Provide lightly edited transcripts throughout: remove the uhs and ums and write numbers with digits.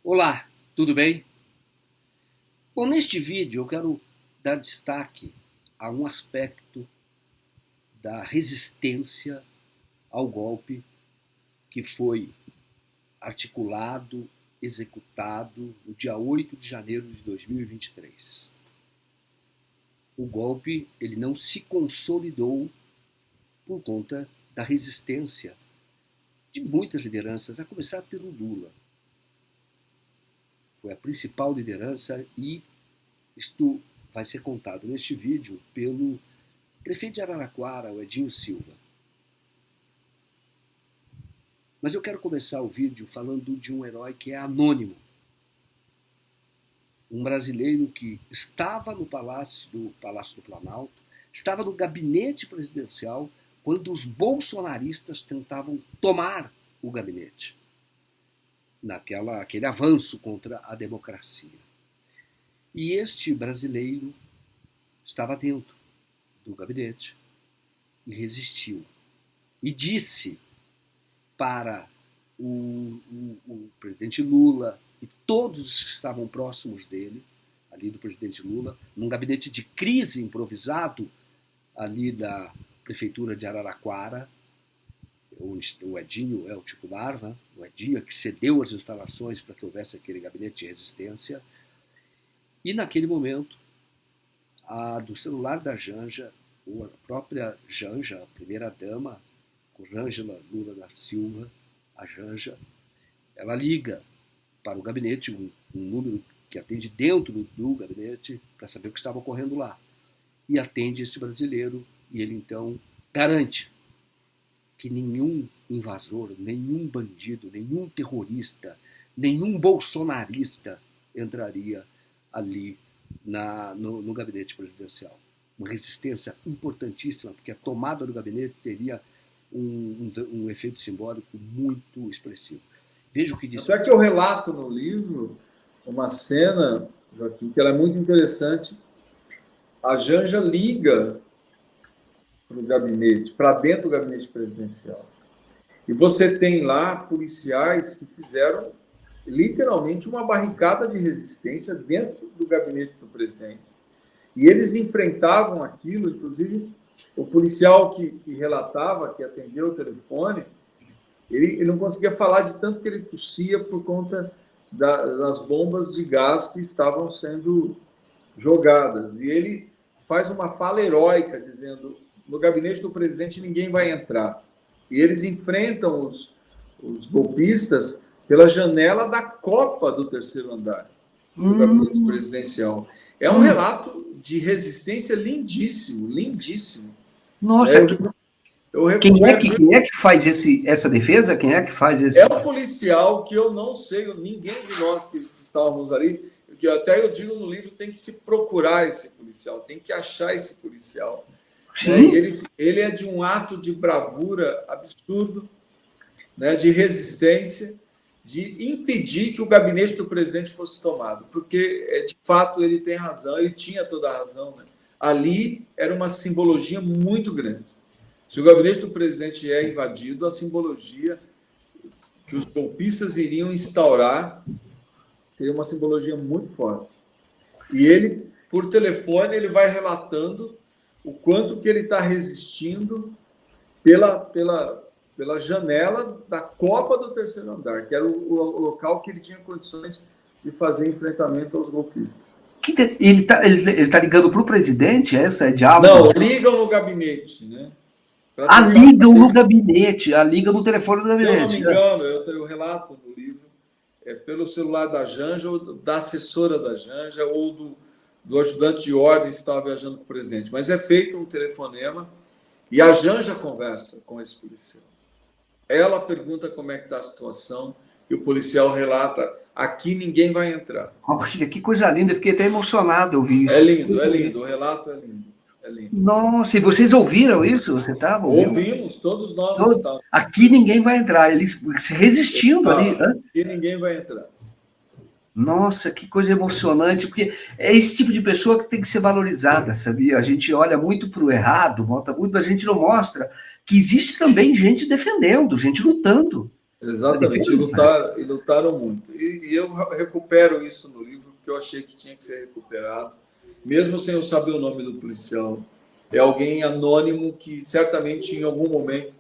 Olá, tudo bem? Bom, neste vídeo eu quero dar destaque a um aspecto da resistência ao golpe que foi articulado, executado no dia 8 de janeiro de 2023. O golpe ele não se consolidou por conta da resistência de muitas lideranças, a começar pelo Lula. Foi a principal liderança e isto vai ser contado neste vídeo pelo prefeito de Araraquara, o Edinho Silva. Mas eu quero começar o vídeo falando de um herói que é anônimo. Um brasileiro que estava no Palácio do Planalto, estava no gabinete presidencial quando os bolsonaristas tentavam tomar o gabinete. Aquele avanço contra a democracia. E este brasileiro estava dentro do gabinete e resistiu. E disse para o presidente Lula e todos os que estavam próximos dele, ali do presidente Lula, num gabinete de crise improvisado, ali da prefeitura de Araraquara. O Edinho é o titular, né? O Edinho é que cedeu as instalações para que houvesse aquele gabinete de resistência. E naquele momento, do celular da Janja, ou a própria Janja, a primeira-dama, Rosângela Lula da Silva, a Janja, ela liga para o gabinete, um número que atende dentro do gabinete, para saber o que estava ocorrendo lá. E atende esse brasileiro, e ele então garante que nenhum invasor, nenhum bandido, nenhum terrorista, nenhum bolsonarista entraria ali no gabinete presidencial. Uma resistência importantíssima, porque a tomada do gabinete teria um efeito simbólico muito expressivo. Veja o que diz. Só que eu relato no livro uma cena, Joaquim, que ela é muito interessante. A Janja liga para o gabinete, para dentro do gabinete presidencial. E você tem lá policiais que fizeram literalmente uma barricada de resistência dentro do gabinete do presidente. E eles enfrentavam aquilo, inclusive o policial que relatava, que atendeu o telefone, ele não conseguia falar de tanto que ele tossia por conta das bombas de gás que estavam sendo jogadas. E ele faz uma fala heróica, dizendo: no gabinete do presidente ninguém vai entrar. E eles enfrentam os golpistas pela janela da copa do terceiro andar do gabinete presidencial. É um relato de resistência lindíssimo, lindíssimo. Nossa, quem é que faz essa defesa? Quem é que faz esse... É um policial que eu não sei, ninguém de nós que estávamos ali, que até eu digo no livro, tem que se procurar esse policial, tem que achar esse policial. Sim. Ele é de um ato de bravura absurdo, né, de resistência, de impedir que o gabinete do presidente fosse tomado, porque, de fato, ele tem razão, ele tinha toda a razão, né? Ali era uma simbologia muito grande. Se o gabinete do presidente é invadido, a simbologia que os golpistas iriam instaurar seria uma simbologia muito forte. E ele, por telefone, ele vai relatando o quanto que ele está resistindo pela janela da copa do terceiro andar, que era o local que ele tinha condições de fazer enfrentamento aos golpistas. Ele tá ligando para o presidente? Essa é diálogo? Não, ligam no gabinete, né? Ligam no gabinete, ligam no telefone do gabinete. Se eu não me engano, eu relato no livro, pelo celular da Janja, ou da assessora da Janja, ou do ajudante de ordem que estava viajando com o presidente. Mas é feito um telefonema e a Janja conversa com esse policial. Ela pergunta como é que está a situação e o policial relata: aqui ninguém vai entrar. Poxa, que coisa linda, eu fiquei até emocionado ouvir isso. É lindo, o relato é lindo. Nossa, e vocês ouviram isso? Você estava ouvindo? Ouvimos, todos nós estávamos. Aqui ninguém vai entrar, eles se resistindo ali. Aqui ninguém vai entrar. Nossa, que coisa emocionante, porque é esse tipo de pessoa que tem que ser valorizada, sabia? A gente olha muito para o errado, bota muito, mas a gente não mostra que existe também gente defendendo, gente lutando. Exatamente, e lutaram muito. E eu recupero isso no livro, porque eu achei que tinha que ser recuperado, mesmo sem eu saber o nome do policial. É alguém anônimo que certamente em algum momento,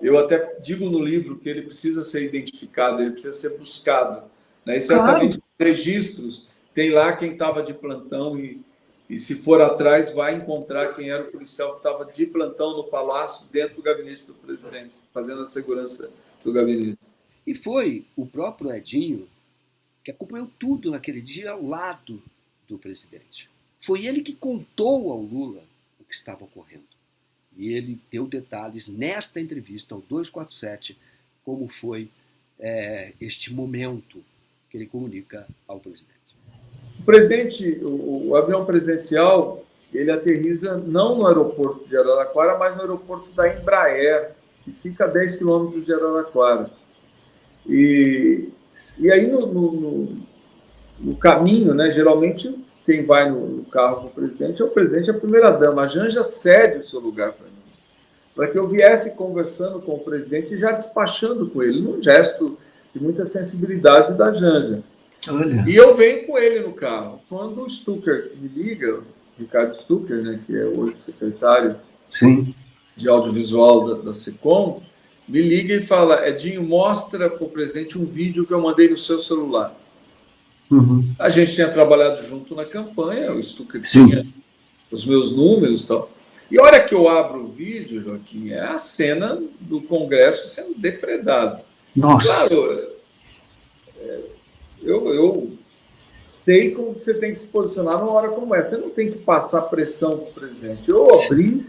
eu até digo no livro que ele precisa ser identificado, ele precisa ser buscado, né? E certamente registros, tem lá quem estava de plantão e se for atrás vai encontrar quem era o policial que estava de plantão no palácio, dentro do gabinete do presidente, fazendo a segurança do gabinete. E foi o próprio Edinho que acompanhou tudo naquele dia ao lado do presidente. Foi ele que contou ao Lula o que estava ocorrendo. E ele deu detalhes nesta entrevista ao 247, como foi este momento que ele comunica ao presidente. O presidente, o avião presidencial, ele aterriza não no aeroporto de Araraquara, mas no aeroporto da Embraer, que fica a 10 quilômetros de Araraquara. E aí no caminho, né, geralmente quem vai no carro com o presidente é o presidente e a primeira-dama. A Janja cede o seu lugar para mim, para que eu viesse conversando com o presidente e já despachando com ele, num gesto de muita sensibilidade da Janja. Olha. E eu venho com ele no carro. Quando o Stucker me liga, o Ricardo Stucker, né, que é hoje secretário de audiovisual da SECOM, me liga e fala: Edinho, mostra para o presidente um vídeo que eu mandei no seu celular. Uhum. A gente tinha trabalhado junto na campanha, o Stucker tinha os meus números e tal. E a hora que eu abro o vídeo, Joaquim, é a cena do Congresso sendo depredado. Nossa! Claro, eu sei como você tem que se posicionar numa hora como essa. Você não tem que passar pressão para o presidente. Eu abri,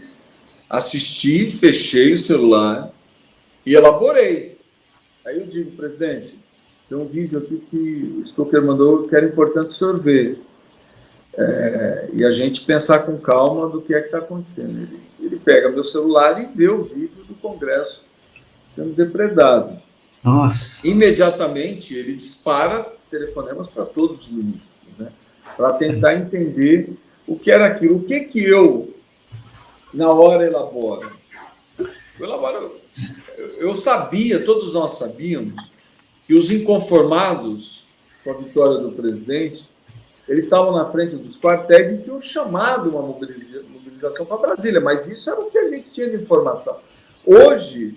assisti, fechei o celular e elaborei. Aí eu digo: presidente, tem um vídeo aqui que o Stucker mandou que era importante o senhor ver. E a gente pensar com calma do que é que está acontecendo. Ele pega meu celular e vê o vídeo do Congresso sendo depredado. Nossa! Imediatamente ele dispara telefonemas para todos os ministros, né, para tentar entender o que era aquilo. O que eu, na hora, elaboro? Eu sabia, todos nós sabíamos, que os inconformados com a vitória do presidente, eles estavam na frente dos quartéis e tinham chamado uma mobilização para Brasília, mas isso era o que a gente tinha de informação. Hoje,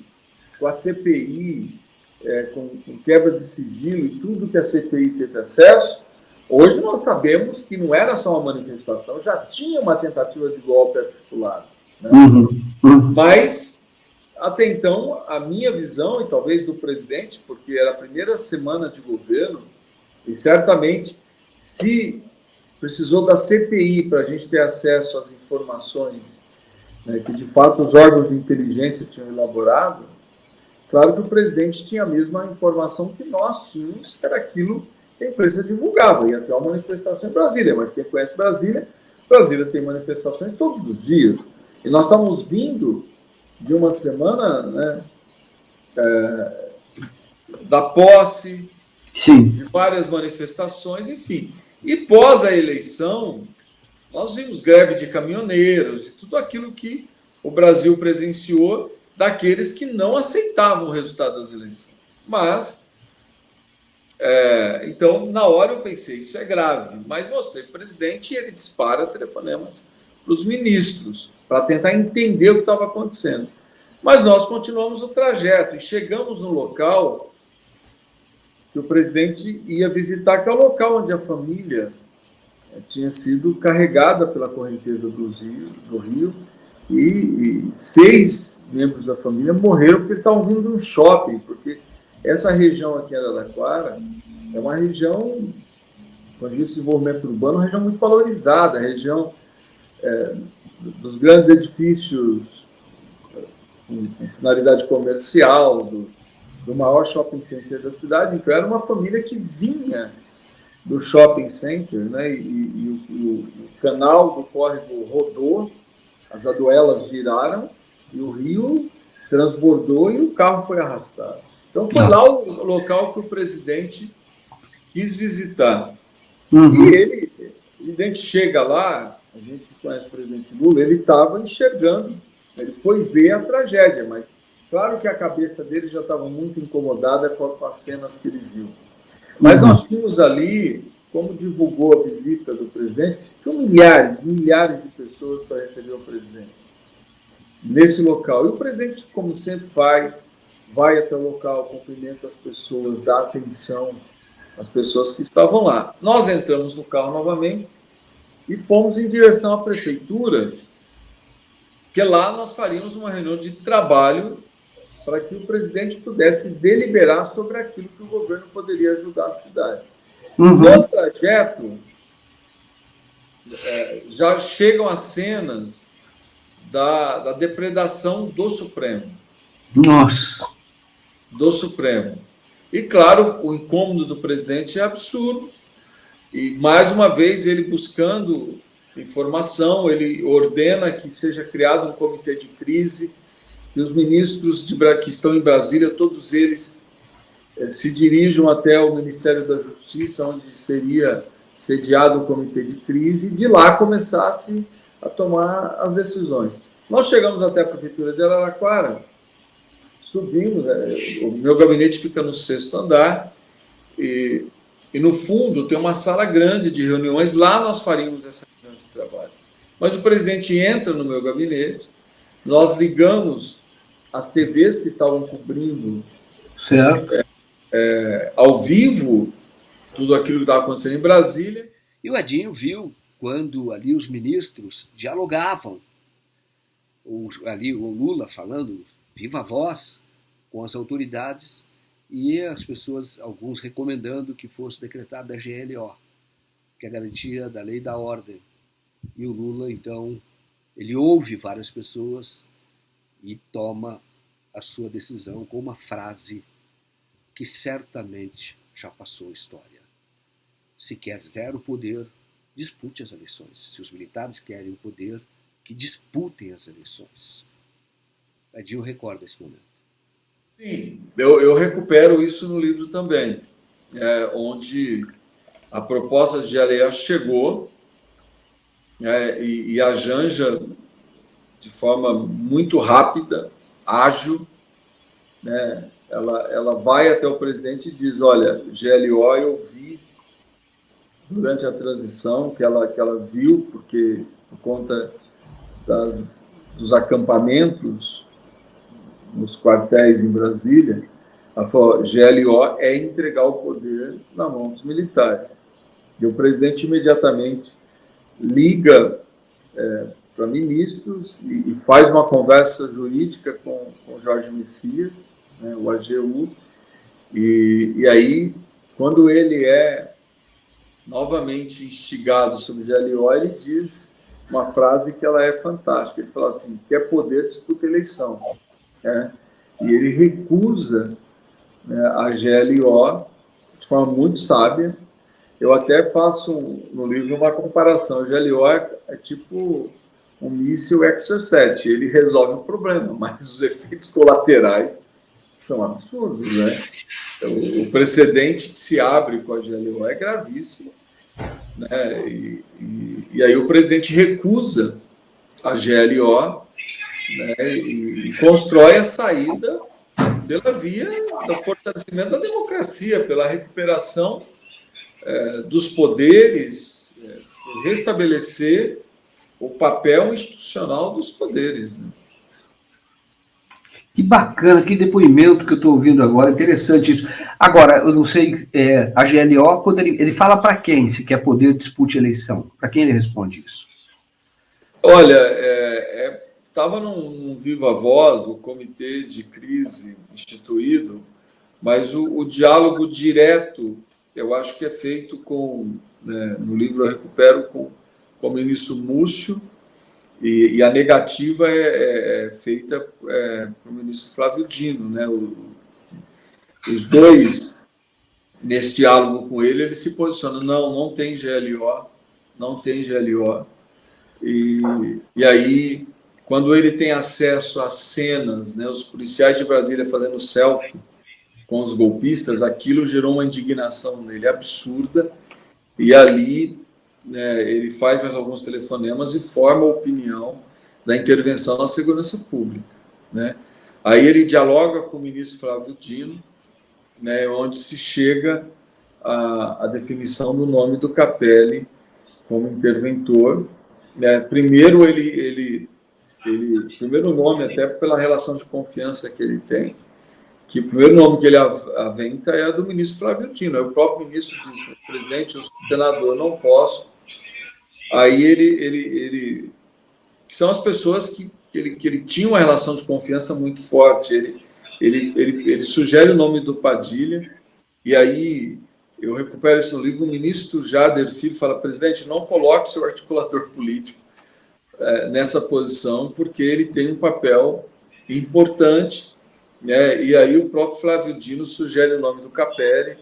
com a CPI, com quebra de sigilo e tudo que a CPI teve acesso, hoje nós sabemos que não era só uma manifestação, já tinha uma tentativa de golpe articulado. Né? Mas, até então, a minha visão, e talvez do presidente, porque era a primeira semana de governo, e certamente, se precisou da CPI para a gente ter acesso às informações, né, que de fato os órgãos de inteligência tinham elaborado, claro que o presidente tinha a mesma informação que nós tínhamos, que era aquilo que a imprensa divulgava. Ia ter uma manifestação em Brasília, mas quem conhece Brasília tem manifestações todos os dias. E nós estamos vindo de uma semana, né, da posse, de várias manifestações, enfim. E pós a eleição, nós vimos greve de caminhoneiros e tudo aquilo que o Brasil presenciou daqueles que não aceitavam o resultado das eleições. Mas, então, na hora eu pensei, isso é grave, mas mostrei para o presidente e ele dispara telefonemas para os ministros, para tentar entender o que estava acontecendo. Mas nós continuamos o trajeto e chegamos no local que o presidente ia visitar, que é o local onde a família tinha sido carregada pela correnteza do rio, e 6 membros da família morreram porque estavam vindo de um shopping, porque essa região aqui em Araraquara é uma região, quando a gente desenvolvimento urbano, uma região muito valorizada, a região dos grandes edifícios com finalidade comercial, do maior shopping center da cidade. Então era uma família que vinha do shopping center, né, e o canal do córrego rodou, as aduelas giraram, e o rio transbordou e o carro foi arrastado. Então foi lá o local que o presidente quis visitar. E ele, o presidente chega lá, a gente conhece o presidente Lula, ele estava enxergando, ele foi ver a tragédia, mas Claro que a cabeça dele já estava muito incomodada com as cenas que ele viu. Mas nós tínhamos ali, como divulgou a visita do presidente, tinham milhares de pessoas para receber o presidente nesse local. E o presidente, como sempre faz, vai até o local, cumprimenta as pessoas, dá atenção às pessoas que estavam lá. Nós entramos no carro novamente e fomos em direção à prefeitura, que lá nós faríamos uma reunião de trabalho para que o presidente pudesse deliberar sobre aquilo que o governo poderia ajudar a cidade. No trajeto, já chegam as cenas da depredação do Supremo. Nossa! Do Supremo. E, claro, o incômodo do presidente é absurdo. E, mais uma vez, ele buscando informação, ele ordena que seja criado um comitê de crise, e os ministros que estão em Brasília, todos eles se dirijam até o Ministério da Justiça, onde seria sediado o comitê de crise, e de lá começasse a tomar as decisões. Nós chegamos até a Prefeitura de Araraquara, subimos, o meu gabinete fica no 6º andar, e no fundo tem uma sala grande de reuniões, lá nós faríamos essa reunião de trabalho. Mas o presidente entra no meu gabinete, nós ligamos as TVs que estavam cobrindo ao vivo tudo aquilo que estava acontecendo em Brasília. E o Edinho viu quando ali os ministros dialogavam, ali o Lula falando viva voz com as autoridades e as pessoas, alguns recomendando que fosse decretada a GLO, que é a garantia da lei e da ordem. E o Lula, então, ele ouve várias pessoas e toma a sua decisão com uma frase que certamente já passou a história. Se quer o poder, dispute as eleições. Se os militares querem o poder, que disputem as eleições. Edinho recorda esse momento. Sim, eu recupero isso no livro também, onde a proposta de GLO chegou e a Janja, de forma muito rápida, ágil, né, ela vai até o presidente e diz, olha, GLO eu vi durante a transição, que ela viu, porque por conta dos acampamentos nos quartéis em Brasília, ela falou, GLO é entregar o poder na mão dos militares. E o presidente imediatamente liga para ministros e faz uma conversa jurídica com Jorge Messias, né, o AGU, e aí, quando ele é novamente instigado sobre GLO, ele diz uma frase que ela é fantástica. Ele fala assim, quer poder, disputa eleição. Né? E ele recusa, né, a GLO de forma muito sábia. Eu até faço no livro uma comparação. O GLO é tipo um míssil Exocet. Ele resolve o problema, mas os efeitos colaterais são absurdos, né? O precedente que se abre com a GLO é gravíssimo, né? E aí o presidente recusa a GLO, né? E constrói a saída pela via do fortalecimento da democracia, pela recuperação dos poderes, por restabelecer o papel institucional dos poderes, né? Que bacana, que depoimento que eu estou ouvindo agora, interessante isso. Agora, eu não sei, a GLO, quando ele fala para quem, se quer poder, dispute eleição, para quem ele responde isso? Olha, estava num Viva Voz, o comitê de crise instituído, mas o diálogo direto, eu acho que é feito no livro eu recupero com o ministro Múcio, e a negativa é feita pelo ministro Flávio Dino, né? Os dois, nesse diálogo com ele, eles se posicionam, não tem GLO, não tem GLO. E aí, quando ele tem acesso às cenas, né, os policiais de Brasília fazendo selfie com os golpistas, aquilo gerou uma indignação nele absurda, e ali, né, ele faz mais alguns telefonemas e forma a opinião da intervenção na segurança pública, né? Aí ele dialoga com o ministro Flávio Dino, né, onde se chega à definição do nome do Capelli como interventor. Né? Primeiro, primeiro nome, até pela relação de confiança que ele tem, que o primeiro nome que ele aventa é do ministro Flávio Dino. Aí o próprio ministro diz: presidente, eu sou senador, não posso. Aí que são as pessoas que ele tinha uma relação de confiança muito forte. Ele sugere o nome do Padilha, e aí eu recupero isso no livro. O ministro Jader Filho fala: presidente, não coloque seu articulador político nessa posição, porque ele tem um papel importante, né? E aí o próprio Flávio Dino sugere o nome do Capelli,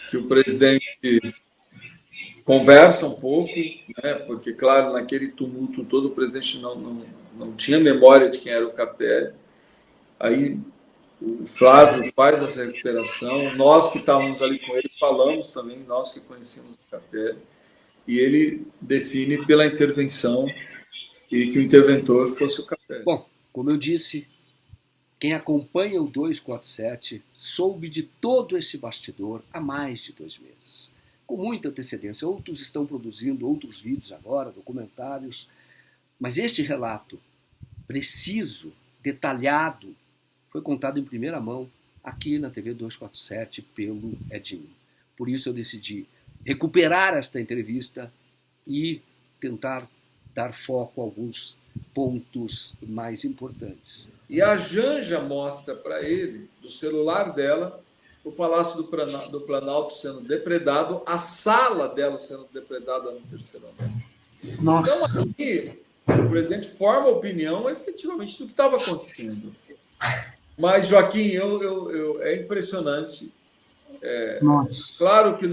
que o presidente conversa um pouco, né? Porque, claro, naquele tumulto todo, o presidente não tinha memória de quem era o Capelli. Aí o Flávio faz essa recuperação, nós que estávamos ali com ele falamos também, nós que conhecíamos o Capelli, e ele define pela intervenção e que o interventor fosse o Capelli. Bom, como eu disse, quem acompanha o 247 soube de todo esse bastidor há mais de 2 meses, com muita antecedência. Outros estão produzindo outros vídeos agora, documentários, mas este relato preciso, detalhado, foi contado em primeira mão aqui na TV 247 pelo Edinho. Por isso eu decidi recuperar esta entrevista e tentar dar foco a alguns pontos mais importantes. E a Janja mostra para ele, do celular dela, o Palácio do Planalto sendo depredado, a sala dela sendo depredada no 3º andar. Nossa. Então, aqui, o presidente forma opinião, efetivamente, do que estava acontecendo. Mas, Joaquim, é impressionante. Nossa. Claro que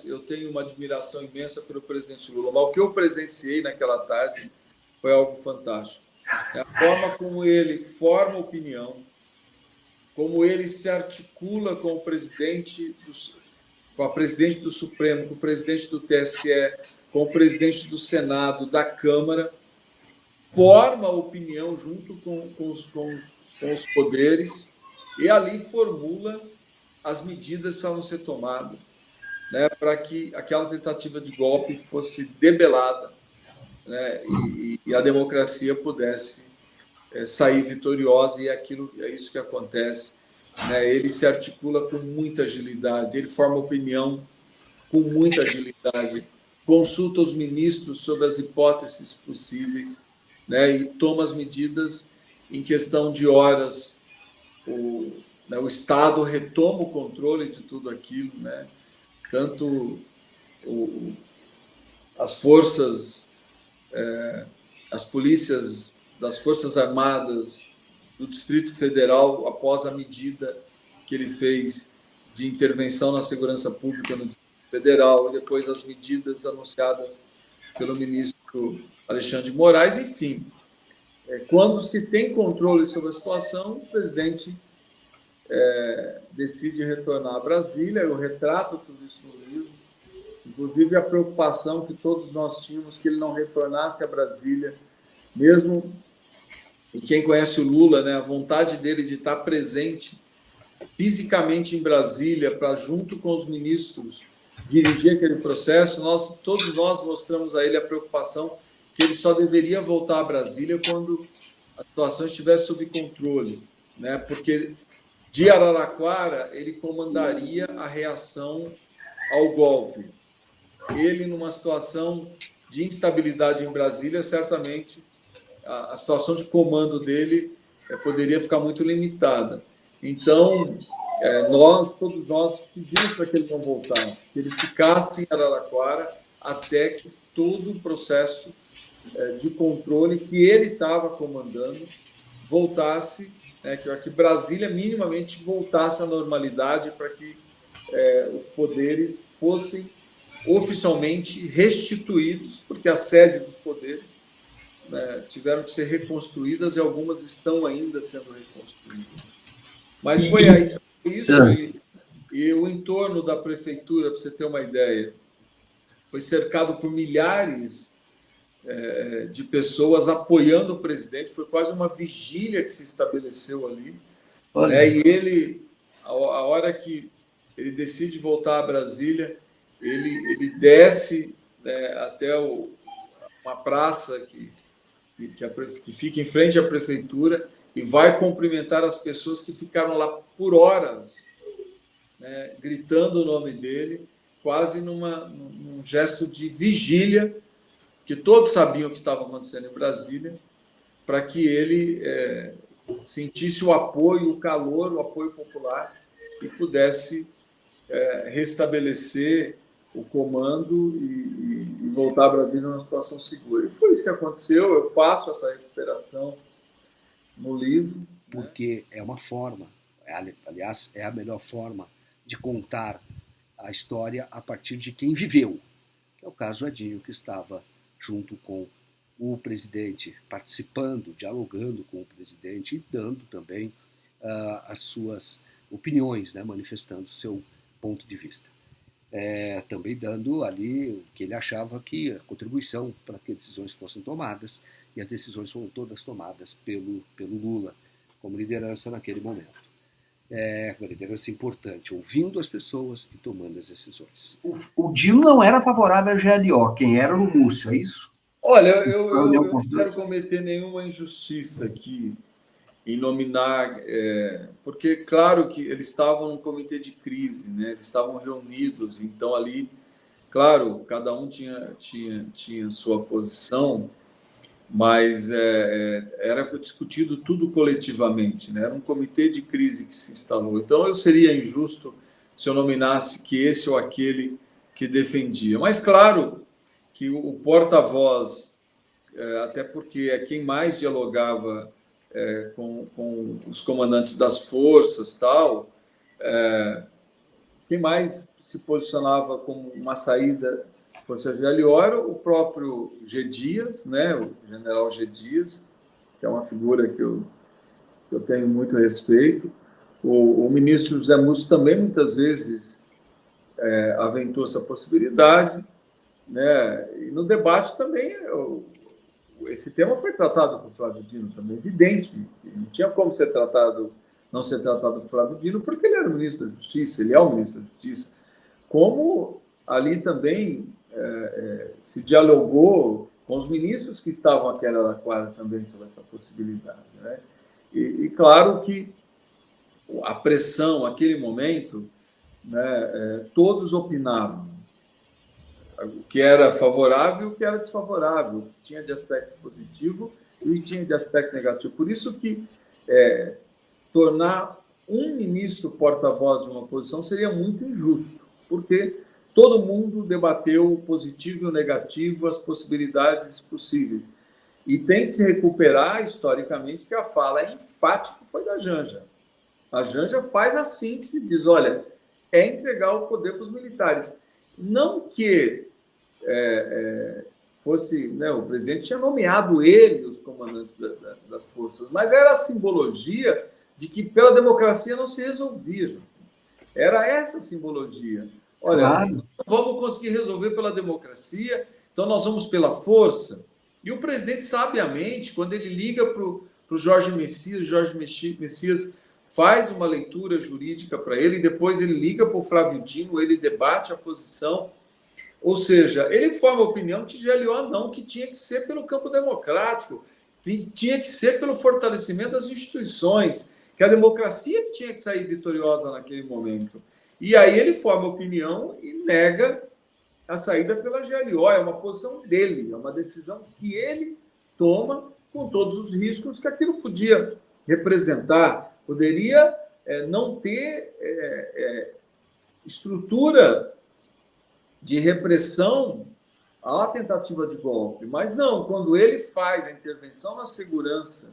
eu tenho uma admiração imensa pelo presidente Lula, mas o que eu presenciei naquela tarde foi algo fantástico. A forma como ele forma opinião, como ele se articula com o presidente com a presidente do Supremo, com o presidente do TSE, com o presidente do Senado, da Câmara, forma opinião junto com os poderes e ali formula as medidas que vão ser tomadas, né, para que aquela tentativa de golpe fosse debelada, né, e a democracia pudesse sair vitoriosa, e é isso que acontece. Né, ele se articula com muita agilidade, ele forma opinião com muita agilidade, consulta os ministros sobre as hipóteses possíveis, né, e toma as medidas em questão de horas. O Estado retoma o controle de tudo aquilo, né? Tanto as forças, as polícias das Forças Armadas do Distrito Federal, após a medida que ele fez de intervenção na segurança pública no Distrito Federal, e depois as medidas anunciadas pelo ministro Alexandre de Moraes, enfim. Quando se tem controle sobre a situação, o presidente decide retornar a Brasília. Eu retrato tudo isso no livro, inclusive a preocupação que todos nós tínhamos que ele não retornasse a Brasília, mesmo. E quem conhece o Lula, né, a vontade dele de estar presente fisicamente em Brasília para, junto com os ministros, dirigir aquele processo. Todos nós mostramos a ele a preocupação que ele só deveria voltar a Brasília quando a situação estivesse sob controle, né? Porque de Araraquara ele comandaria a reação ao golpe. Ele, numa situação de instabilidade em Brasília, certamente a situação de comando dele poderia ficar muito limitada. Então, todos nós pedimos para que ele não voltasse, que ele ficasse em Araraquara até que todo o processo de controle que ele estava comandando voltasse, que Brasília minimamente voltasse à normalidade, para que os poderes fossem oficialmente restituídos, porque a sede dos poderes tiveram que ser reconstruídas e algumas estão ainda sendo reconstruídas. Mas foi aí isso, e o entorno da prefeitura, para você ter uma ideia, foi cercado por milhares de pessoas apoiando o presidente. Foi quase uma vigília que se estabeleceu ali, Olha. E ele, a hora que ele decide voltar a Brasília, ele desce, né, até uma praça que fica em frente à prefeitura e vai cumprimentar as pessoas que ficaram lá por horas, né, gritando o nome dele, quase num gesto de vigília, que todos sabiam o que estava acontecendo em Brasília, para que ele sentisse o apoio, o calor, o apoio popular e pudesse restabelecer o comando e voltar a Brasília numa situação segura. E foi isso que aconteceu. Eu faço essa recuperação no livro. Porque é uma forma, aliás, é a melhor forma de contar a história a partir de quem viveu, que é o caso Adinho, que estava junto com o presidente, participando, dialogando com o presidente e dando também as suas opiniões, né, manifestando seu ponto de vista. Também dando ali o que ele achava que a contribuição para que decisões fossem tomadas, e as decisões foram todas tomadas pelo Lula como liderança naquele momento. Uma liderança importante, ouvindo as pessoas e tomando as decisões. O Dino não era favorável à GLO, quem era o Múcio, é isso? Olha, eu não quero cometer nenhuma injustiça aqui em nominar, porque, claro, que eles estavam num comitê de crise, né? Eles estavam reunidos, então ali, claro, cada um tinha sua posição, mas era discutido tudo coletivamente, né? Era um comitê de crise que se instalou. Então, eu seria injusto se eu nominasse que esse ou aquele que defendia. Mas, claro, que o porta-voz, até porque é quem mais dialogava com os comandantes das forças, tal, quem mais se posicionava como uma saída Força GLO era o próprio G. Dias, né, o general G. Dias, que é uma figura que eu tenho muito respeito. O ministro José Múcio também, muitas vezes, aventou essa possibilidade, né? E no debate também, esse tema foi tratado por Flávio Dino também, evidente. Não tinha como não ser tratado por Flávio Dino, porque ele era o ministro da Justiça, ele é o ministro da Justiça. Como ali também se dialogou com os ministros que estavam àquela quadra também sobre essa possibilidade, né? E claro que a pressão, aquele momento, né, todos opinavam o que era favorável e o que era desfavorável, o que tinha de aspecto positivo e o que tinha de aspecto negativo. Por isso que tornar um ministro porta-voz de uma posição seria muito injusto, porque todo mundo debateu o positivo e o negativo, as possibilidades possíveis. E tem que se recuperar, historicamente, que a fala enfática foi da Janja. A Janja faz a síntese e diz, olha, é entregar o poder para os militares. Não que fosse... Né, o presidente tinha nomeado ele, os comandantes das forças, mas era a simbologia de que pela democracia não se resolvia. Era essa a simbologia. Olha, claro, não vamos conseguir resolver pela democracia, então nós vamos pela força. E o presidente, sabiamente, quando ele liga para o Jorge Messias faz uma leitura jurídica para ele, e depois ele liga para o Flávio Dino, ele debate a posição. Ou seja, ele forma a opinião que GLO não, que tinha que ser pelo campo democrático, tinha que ser pelo fortalecimento das instituições, que a democracia que tinha que sair vitoriosa naquele momento. E aí ele forma a opinião e nega a saída pela GLO. É uma posição dele, é uma decisão que ele toma com todos os riscos que aquilo podia representar. Poderia não ter estrutura de repressão à tentativa de golpe. Mas não, quando ele faz a intervenção na segurança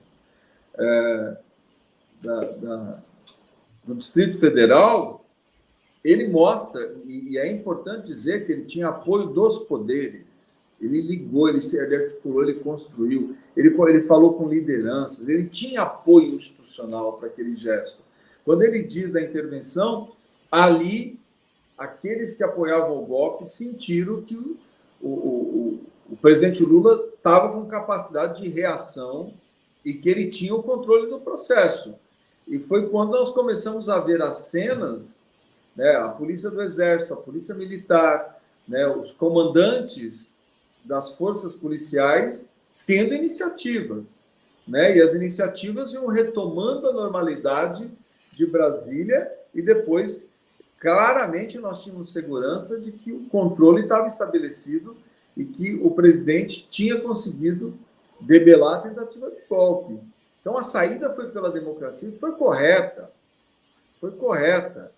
do Distrito Federal, ele mostra, e é importante dizer que ele tinha apoio dos poderes. Ele ligou, ele articulou, ele construiu, ele falou com lideranças, ele tinha apoio institucional para aquele gesto. Quando ele diz da intervenção, ali, aqueles que apoiavam o golpe sentiram que o presidente Lula estava com capacidade de reação e que ele tinha o controle do processo. E foi quando nós começamos a ver as cenas, né, a Polícia do Exército, a Polícia Militar, né, os comandantes das forças policiais tendo iniciativas, né, e as iniciativas iam retomando a normalidade de Brasília e depois, claramente, nós tínhamos segurança de que o controle estava estabelecido e que o presidente tinha conseguido debelar a tentativa de golpe. Então, a saída foi pela democracia e foi correta. Foi correta.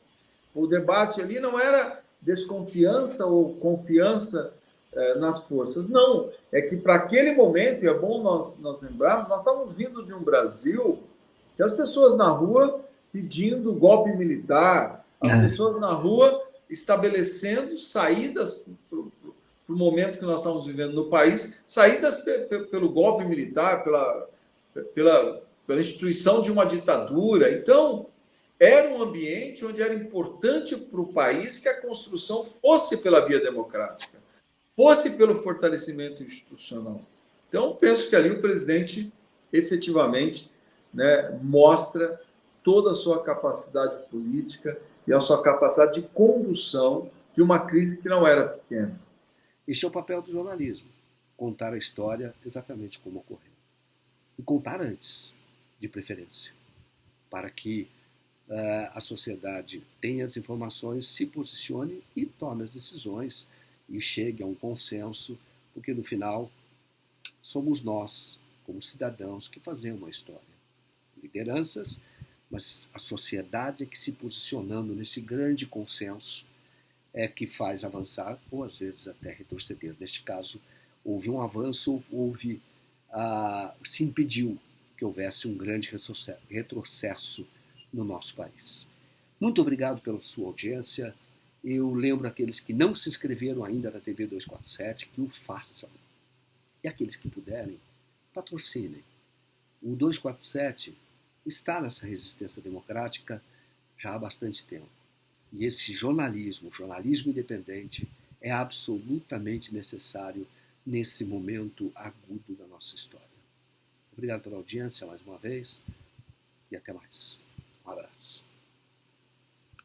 O debate ali não era desconfiança ou confiança nas forças. Não. É que para aquele momento, e é bom nós lembrarmos, nós estávamos vindo de um Brasil que as pessoas na rua pedindo golpe militar, as pessoas na rua estabelecendo saídas para o momento que nós estamos vivendo no país, saídas pelo golpe militar, pela instituição de uma ditadura. Então, era um ambiente onde era importante para o país que a construção fosse pela via democrática, fosse pelo fortalecimento institucional. Então, penso que ali o presidente efetivamente, né, mostra toda a sua capacidade política e a sua capacidade de condução de uma crise que não era pequena. Este é o papel do jornalismo, contar a história exatamente como ocorreu. E contar antes, de preferência, para que a sociedade tenha as informações, se posicione e tome as decisões e chegue a um consenso, porque no final somos nós, como cidadãos, que fazemos a história. Lideranças, mas a sociedade é que se posicionando nesse grande consenso é que faz avançar ou às vezes até retroceder. Neste caso, houve um avanço, se impediu que houvesse um grande retrocesso no nosso país. Muito obrigado pela sua audiência. Eu lembro aqueles que não se inscreveram ainda na TV 247 que o façam. E aqueles que puderem, patrocinem. O 247 está nessa resistência democrática já há bastante tempo. E esse jornalismo independente, é absolutamente necessário nesse momento agudo da nossa história. Obrigado pela audiência mais uma vez e até mais. Um abraço.